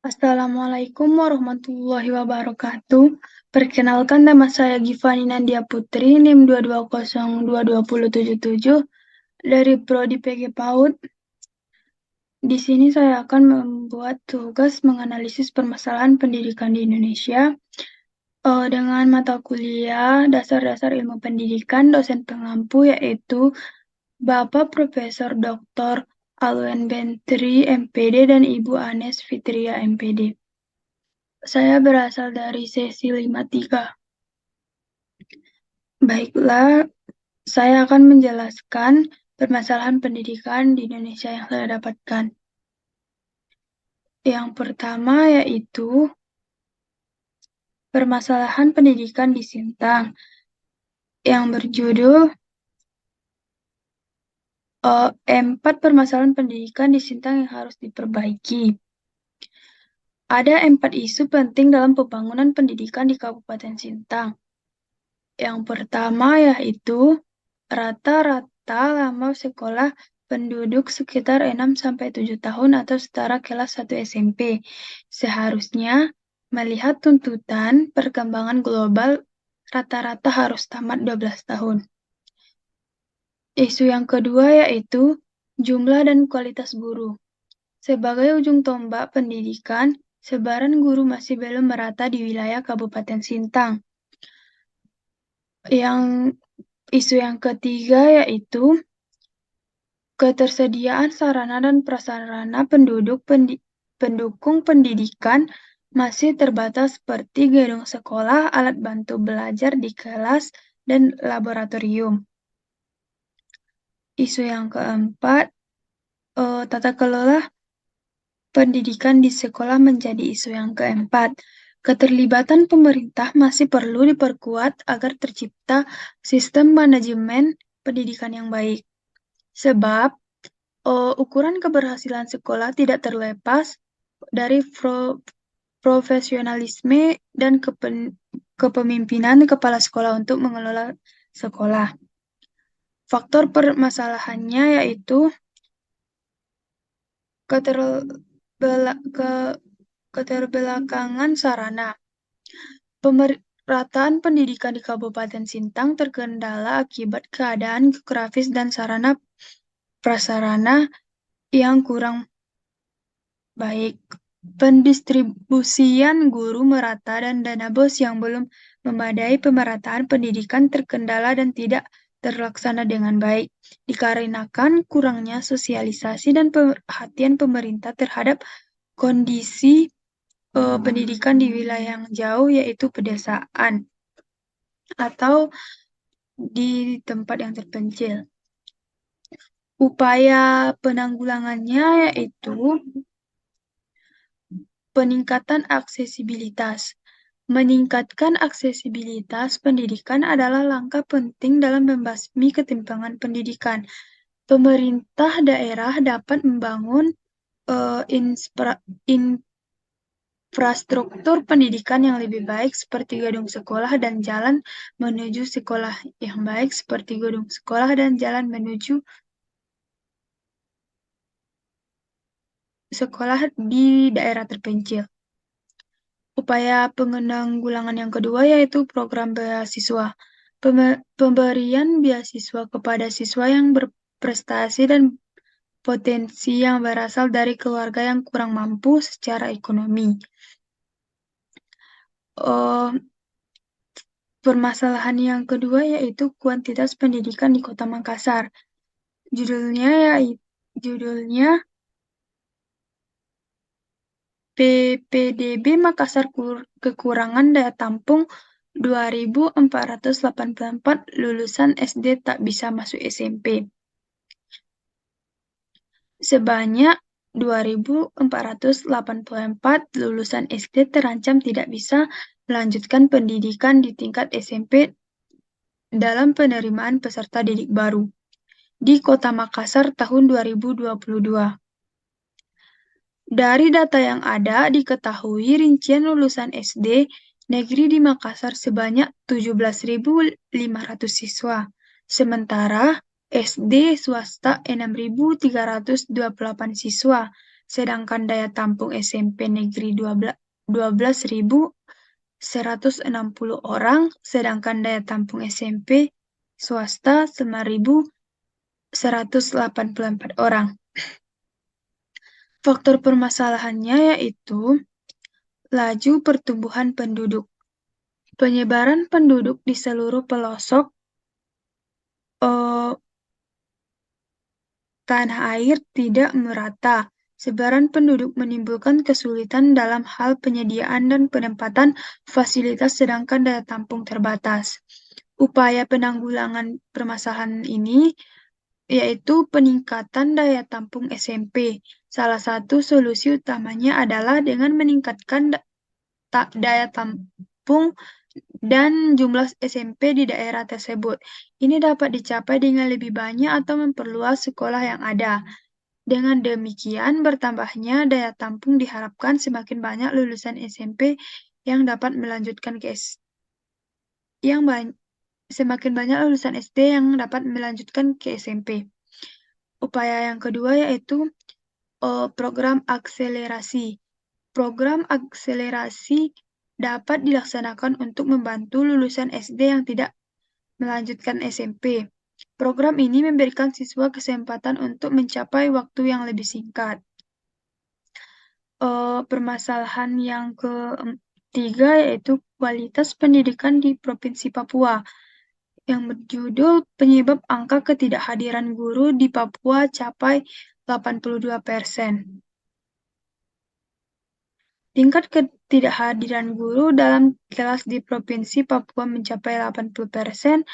Assalamualaikum warahmatullahi wabarakatuh. Perkenalkan, nama saya Givani Nandia Putri, NIM 2202277 dari Prodi PG PAUD. Di sini saya akan membuat tugas menganalisis permasalahan pendidikan di Indonesia dengan mata kuliah Dasar-Dasar Ilmu Pendidikan, dosen pengampu yaitu Bapak Profesor Dr. Alwen Bentri, MPD, dan Ibu Anes Fitria, MPD. Saya berasal dari sesi 53. Baiklah, saya akan menjelaskan permasalahan pendidikan di Indonesia yang saya dapatkan. Yang pertama yaitu permasalahan pendidikan di Sintang yang berjudul 4 permasalahan pendidikan di Sintang yang harus diperbaiki. Ada 4 isu penting dalam pembangunan pendidikan di Kabupaten Sintang. Yang pertama yaitu rata-rata lama sekolah penduduk sekitar 6-7 tahun atau setara kelas 1 SMP. Seharusnya melihat tuntutan perkembangan global rata-rata harus tamat 12 tahun. Isu yang kedua yaitu jumlah dan kualitas guru. Sebagai ujung tombak pendidikan, sebaran guru masih belum merata di wilayah Kabupaten Sintang. Isu yang ketiga yaitu ketersediaan sarana dan prasarana pendukung pendidikan masih terbatas seperti gedung sekolah, alat bantu belajar di kelas, dan laboratorium. Isu yang keempat, tata kelola pendidikan di sekolah menjadi isu yang keempat. Keterlibatan pemerintah masih perlu diperkuat agar tercipta sistem manajemen pendidikan yang baik. Sebab ukuran keberhasilan sekolah tidak terlepas dari profesionalisme dan kepemimpinan kepala sekolah untuk mengelola sekolah. Faktor permasalahannya yaitu keterbelakangan sarana. Pemerataan pendidikan di Kabupaten Sintang terkendala akibat keadaan geografis dan sarana prasarana yang kurang baik. Pendistribusian guru merata dan dana BOS yang belum memadai. Pemerataan pendidikan terkendala dan tidak terlaksana dengan baik, dikarenakan kurangnya sosialisasi dan perhatian pemerintah terhadap kondisi pendidikan di wilayah yang jauh, yaitu pedesaan atau di tempat yang terpencil. Upaya penanggulangannya yaitu peningkatan aksesibilitas. Meningkatkan aksesibilitas pendidikan adalah langkah penting dalam membasmi ketimpangan pendidikan. Pemerintah daerah dapat membangun infrastruktur pendidikan yang lebih baik seperti gedung sekolah dan jalan menuju sekolah yang baik seperti gedung sekolah dan jalan menuju sekolah di daerah terpencil. Upaya penanggulangan yang kedua yaitu program beasiswa. Pemberian beasiswa kepada siswa yang berprestasi dan potensi yang berasal dari keluarga yang kurang mampu secara ekonomi. Permasalahan yang kedua yaitu kuantitas pendidikan di Kota Makassar. Judulnya PPDB Makassar kekurangan daya tampung 2.484 lulusan SD tak bisa masuk SMP. Sebanyak 2.484 lulusan SD terancam tidak bisa melanjutkan pendidikan di tingkat SMP dalam penerimaan peserta didik baru di Kota Makassar tahun 2022. Dari data yang ada, diketahui rincian lulusan SD negeri di Makassar sebanyak 17.500 siswa, sementara SD swasta 6.328 siswa, sedangkan daya tampung SMP negeri 12.160 orang, sedangkan daya tampung SMP swasta 5.184 orang. Faktor permasalahannya yaitu laju pertumbuhan penduduk. Penyebaran penduduk di seluruh pelosok eh, tanah air tidak merata. Sebaran penduduk menimbulkan kesulitan dalam hal penyediaan dan penempatan fasilitas sedangkan daya tampung terbatas. Upaya penanggulangan permasalahan ini yaitu peningkatan daya tampung SMP. Salah satu solusi utamanya adalah dengan meningkatkan daya tampung dan jumlah SMP di daerah tersebut. Ini dapat dicapai dengan lebih banyak atau memperluas sekolah yang ada. Dengan demikian, bertambahnya daya tampung diharapkan semakin banyak lulusan SMP yang dapat melanjutkan ke yang semakin banyak lulusan SD yang dapat melanjutkan ke SMP. Upaya yang kedua yaitu program akselerasi. Program akselerasi dapat dilaksanakan untuk membantu lulusan SD yang tidak melanjutkan SMP. Program ini memberikan siswa kesempatan untuk mencapai waktu yang lebih singkat. Permasalahan yang ketiga yaitu kualitas pendidikan di Provinsi Papua yang berjudul penyebab angka ketidakhadiran guru di Papua capai 82%. Tingkat ketidakhadiran guru dalam kelas di Provinsi Papua mencapai 80%.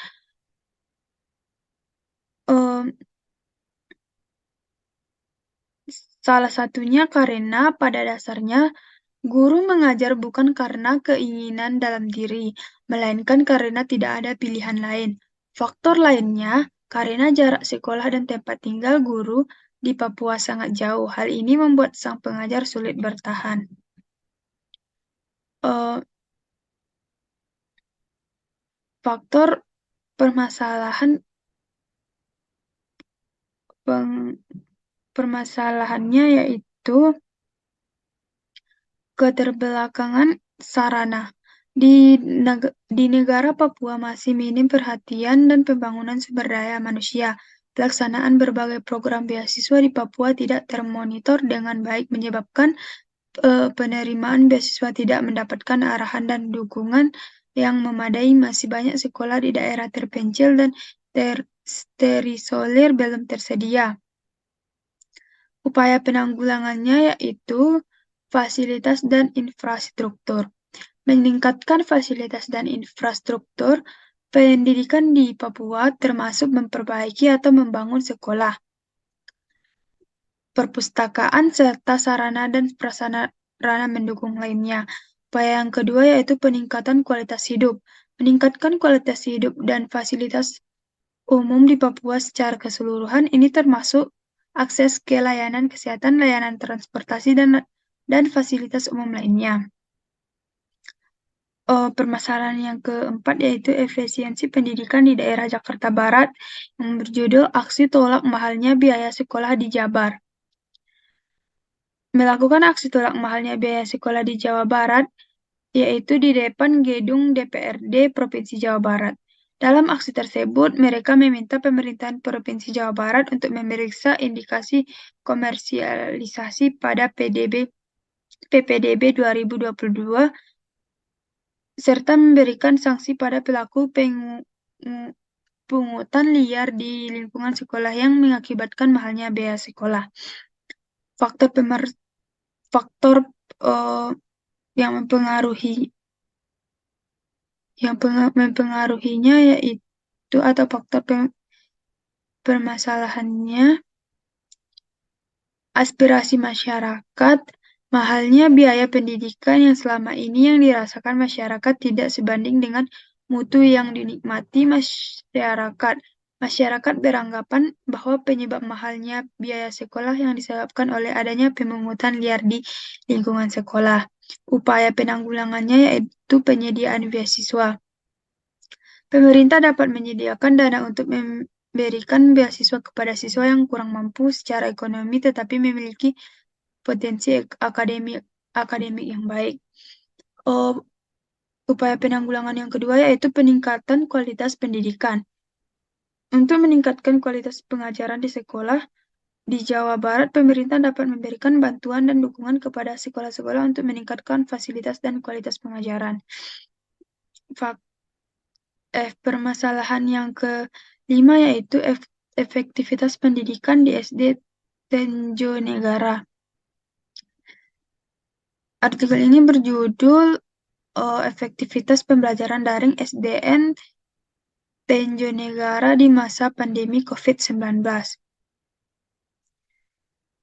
Salah satunya karena pada dasarnya guru mengajar bukan karena keinginan dalam diri, melainkan karena tidak ada pilihan lain. Faktor lainnya karena jarak sekolah dan tempat tinggal guru di Papua sangat jauh. Hal ini membuat sang pengajar sulit bertahan. Eh, Faktor permasalahan permasalahannya yaitu keterbelakangan sarana. Di negara Papua masih minim perhatian dan pembangunan sumber daya manusia. Pelaksanaan berbagai program beasiswa di Papua tidak termonitor dengan baik, menyebabkan penerimaan beasiswa tidak mendapatkan arahan dan dukungan yang memadai. Masih banyak sekolah di daerah terpencil dan terisolir belum tersedia. Upaya penanggulangannya yaitu fasilitas dan infrastruktur. Meningkatkan fasilitas dan infrastruktur pendidikan di Papua termasuk memperbaiki atau membangun sekolah, perpustakaan, serta sarana dan prasarana mendukung lainnya. Upaya yang kedua yaitu peningkatan kualitas hidup. Meningkatkan kualitas hidup dan fasilitas umum di Papua secara keseluruhan ini termasuk akses ke layanan kesehatan, layanan transportasi, dan fasilitas umum lainnya. Permasalahan yang keempat yaitu efisiensi pendidikan di daerah Jakarta Barat yang berjudul Aksi Tolak Mahalnya Biaya Sekolah di Jabar. Melakukan aksi tolak mahalnya biaya sekolah di Jawa Barat, yaitu di depan gedung DPRD Provinsi Jawa Barat. Dalam aksi tersebut, mereka meminta pemerintahan Provinsi Jawa Barat untuk memeriksa indikasi komersialisasi pada PPDB 2022 serta memberikan sanksi pada pelaku pungutan liar di lingkungan sekolah yang mengakibatkan mahalnya biaya sekolah. Faktor yang mempengaruhinya yaitu atau faktor permasalahannya aspirasi masyarakat. Mahalnya biaya pendidikan yang selama ini yang dirasakan masyarakat tidak sebanding dengan mutu yang dinikmati masyarakat. Masyarakat beranggapan bahwa penyebab mahalnya biaya sekolah yang disebabkan oleh adanya pemungutan liar di lingkungan sekolah. Upaya penanggulangannya yaitu penyediaan beasiswa. Pemerintah dapat menyediakan dana untuk memberikan beasiswa kepada siswa yang kurang mampu secara ekonomi tetapi memiliki potensi akademik yang baik. Upaya penanggulangan yang kedua yaitu peningkatan kualitas pendidikan. Untuk meningkatkan kualitas pengajaran di sekolah, di Jawa Barat, pemerintah dapat memberikan bantuan dan dukungan kepada sekolah-sekolah untuk meningkatkan fasilitas dan kualitas pengajaran. Permasalahan yang kelima yaitu efektivitas pendidikan di SD Tenjonegara. Artikel ini berjudul efektivitas pembelajaran daring SDN Tenjonegara di masa pandemi COVID-19.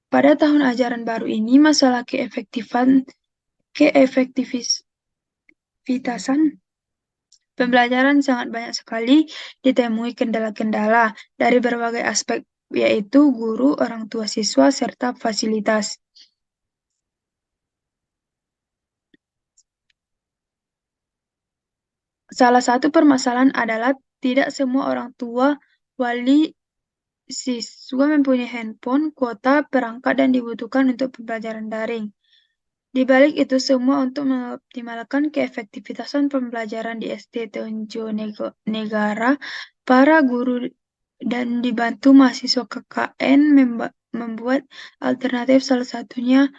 Pada tahun ajaran baru ini, masalah keefektivitasan pembelajaran sangat banyak sekali ditemui kendala-kendala dari berbagai aspek, yaitu guru, orang tua siswa, serta fasilitas. Salah satu permasalahan adalah tidak semua orang tua wali siswa mempunyai handphone, kuota, perangkat, dan dibutuhkan untuk pembelajaran daring. Di balik itu semua, untuk mengoptimalkan keefektivitasan pembelajaran di SD Tenjonegara, para guru dan dibantu mahasiswa KKN membuat alternatif, salah satunya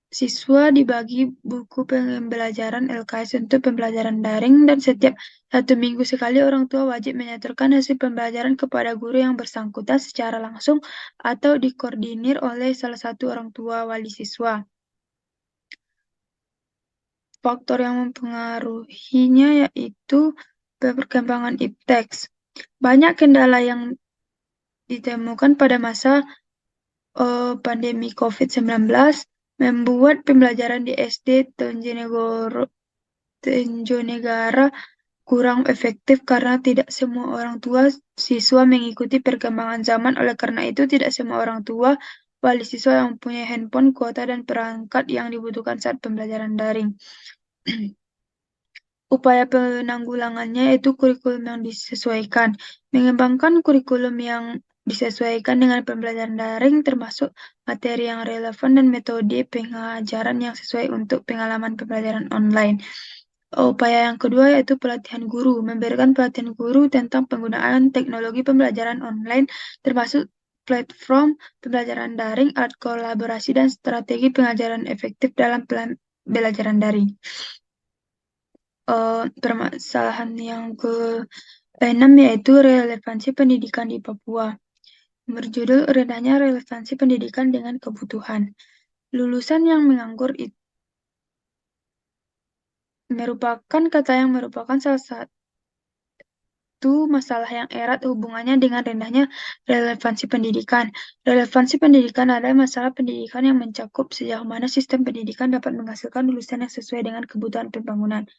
siswa dibagi buku pembelajaran LKS untuk pembelajaran daring, dan setiap 1 minggu sekali orang tua wajib menyetorkan hasil pembelajaran kepada guru yang bersangkutan secara langsung atau dikoordinir oleh salah satu orang tua wali siswa. Faktor yang mempengaruhinya yaitu perkembangan iptek. Banyak kendala yang ditemukan pada masa pandemi COVID-19 membuat pembelajaran di SD Tenjonegara kurang efektif karena tidak semua orang tua siswa mengikuti perkembangan zaman. Oleh karena itu, tidak semua orang tua wali siswa yang mempunyai handphone, kuota, dan perangkat yang dibutuhkan saat pembelajaran daring. Upaya penanggulangannya yaitu kurikulum yang disesuaikan. Mengembangkan kurikulum yang disesuaikan dengan pembelajaran daring, termasuk materi yang relevan dan metode pengajaran yang sesuai untuk pengalaman pembelajaran online. Upaya yang kedua yaitu pelatihan guru. Memberikan pelatihan guru tentang penggunaan teknologi pembelajaran online, termasuk platform pembelajaran daring, alat kolaborasi, dan strategi pengajaran efektif dalam pembelajaran daring. Permasalahan yang ke-6 yaitu relevansi pendidikan di Papua. Berjudul rendahnya relevansi pendidikan dengan kebutuhan. Lulusan yang menganggur itu merupakan kata yang merupakan salah satu masalah yang erat hubungannya dengan rendahnya relevansi pendidikan. Relevansi pendidikan adalah masalah pendidikan yang mencakup sejauh mana sistem pendidikan dapat menghasilkan lulusan yang sesuai dengan kebutuhan pembangunan.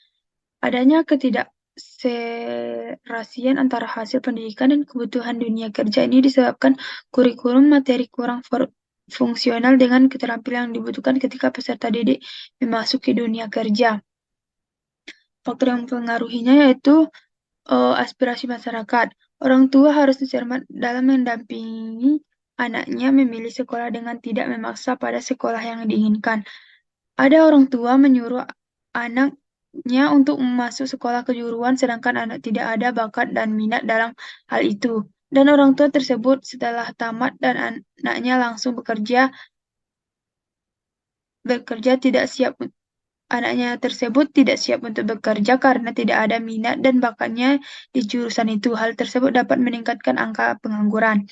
Adanya ketidakserasian antara hasil pendidikan dan kebutuhan dunia kerja ini disebabkan kurikulum materi kurang fungsional dengan keterampilan yang dibutuhkan ketika peserta didik memasuki dunia kerja. Faktor yang mempengaruhinya yaitu aspirasi masyarakat. Orang tua harus cermat dalam mendampingi anaknya memilih sekolah dengan tidak memaksa pada sekolah yang diinginkan. Ada orang tua menyuruh anaknya untuk masuk sekolah kejuruan, sedangkan anak tidak ada bakat dan minat dalam hal itu. Dan orang tua tersebut setelah tamat dan anaknya langsung bekerja anaknya tersebut tidak siap untuk bekerja karena tidak ada minat dan bakatnya di jurusan itu. Hal tersebut dapat meningkatkan angka pengangguran.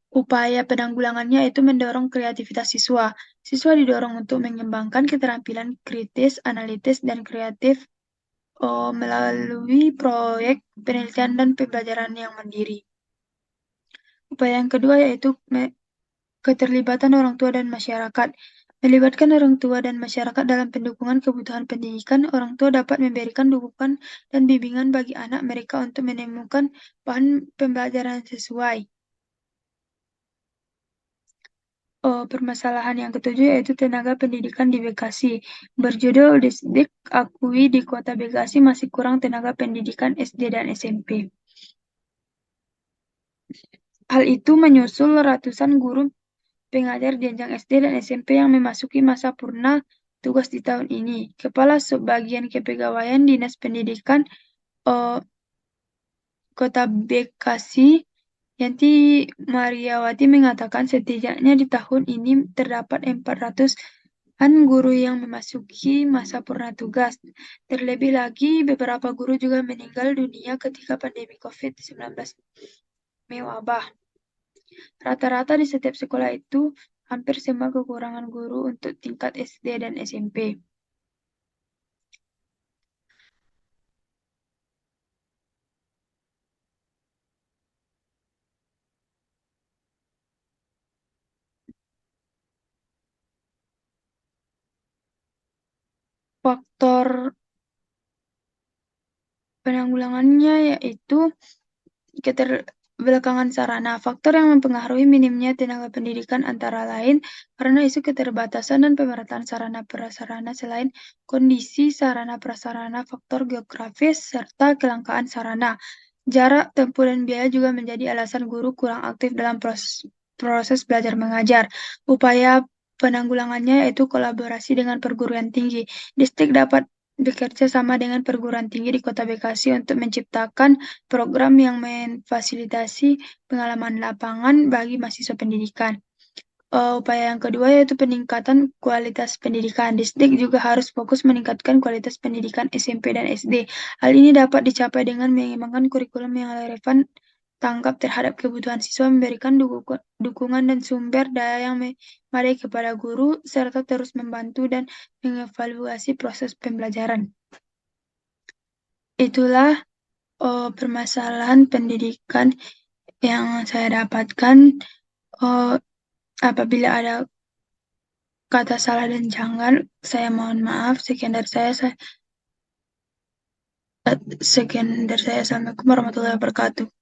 Upaya penanggulangannya itu mendorong kreativitas siswa. Siswa didorong untuk mengembangkan keterampilan kritis, analitis, dan kreatif melalui proyek penelitian dan pembelajaran yang mandiri. Upaya yang kedua yaitu keterlibatan orang tua dan masyarakat. Melibatkan orang tua dan masyarakat dalam pendukungan kebutuhan pendidikan, orang tua dapat memberikan dukungan dan bimbingan bagi anak mereka untuk menemukan bahan pembelajaran yang sesuai. Permasalahan yang ketujuh yaitu tenaga pendidikan di Bekasi. Berjudul Disdik akui di Kota Bekasi masih kurang tenaga pendidikan SD dan SMP. Hal itu menyusul ratusan guru pengajar jenjang SD dan SMP yang memasuki masa purna tugas di tahun ini. Kepala Subbagian Kepegawaian Dinas Pendidikan eh, Kota Bekasi, Yanti Mariawati mengatakan setidaknya di tahun ini terdapat 400-an guru yang memasuki masa purna tugas. Terlebih lagi, beberapa guru juga meninggal dunia ketika pandemi COVID-19 mewabah. Rata-rata di setiap sekolah itu hampir semua kekurangan guru untuk tingkat SD dan SMP. Faktor penanggulangannya yaitu keterbelakangan sarana. Faktor yang mempengaruhi minimnya tenaga pendidikan antara lain karena isu keterbatasan dan pemerataan sarana prasarana selain kondisi sarana prasarana, faktor geografis, serta kelangkaan sarana. Jarak tempuh dan biaya juga menjadi alasan guru kurang aktif dalam proses belajar mengajar. Upaya penanggulangannya yaitu kolaborasi dengan perguruan tinggi. Distrik dapat bekerja sama dengan perguruan tinggi di Kota Bekasi untuk menciptakan program yang memfasilitasi pengalaman lapangan bagi mahasiswa pendidikan. Upaya yang kedua yaitu peningkatan kualitas pendidikan. Distrik juga harus fokus meningkatkan kualitas pendidikan SMP dan SD. Hal ini dapat dicapai dengan mengembangkan kurikulum yang relevan, tanggap terhadap kebutuhan siswa, memberikan dukungan dan sumber daya yang memadai kepada guru, serta terus membantu dan mengevaluasi proses pembelajaran. Itulah permasalahan pendidikan yang saya dapatkan. Apabila ada kata salah dan janggal, saya mohon maaf. Sekian dari saya. Assalamualaikum warahmatullahi wabarakatuh.